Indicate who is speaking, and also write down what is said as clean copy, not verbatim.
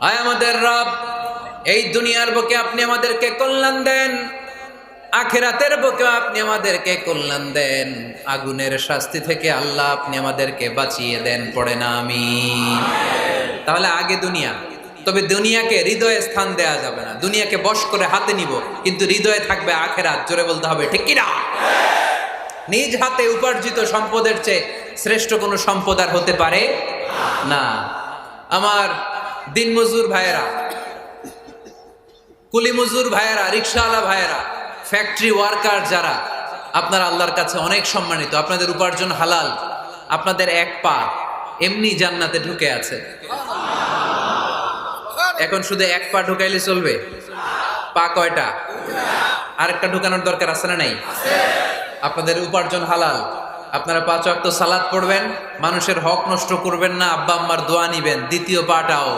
Speaker 1: আয় আমাদের রব, এই দুনিয়ার বুকে আপনি আমাদেরকে কল্যাণ দেন, আখিরাতের বুকে আপনি আমাদেরকে কল্যাণ দেন, আগুনের শাস্তি থেকে আল্লাহ আপনি আমাদেরকে বাঁচিয়ে দেন। পড়ে না আমিন। তাহলে আগে দুনিয়া, তবে দুনিয়াকে হৃদয়ে স্থান দেয়া যাবে না। দুনিয়াকে বশ করে হাতে নিব, কিন্তু হৃদয়ে থাকবে আখিরাত। জোরে বলতে হবে ঠিক কিনা? নিজ হাতে উপার্জিত সম্পদের চেয়ে শ্রেষ্ঠ কোনো সম্পদ আর হতে পারে না। আমার দিনমজুর ভাইয়েরা, কুলি মজুর ভাইয়েরা, রিক্সাওয়ালা ভাইয়েরা, ফ্যাক্টরি ওয়ার্কার যারা, আপনারা আল্লাহর কাছে অনেক সম্মানিত। আপনাদের উপার্জন হালাল। আপনাদের এক পা এমনি জান্নাতে ঢুকে আছে। এখন শুধু এক পা ঢুকাইলে চলবে? পা কয়টা? আরেকটা ঢুকানোর দরকার আছে না নাই? আপনাদের উপার্জন হালাল। আপনারা 5 ওয়াক্ত সালাত পড়বেন, মানুষের হক নষ্ট করবেন না, আব্বা আম্মার দোয়া নিবেন, দ্বিতীয় পাটাও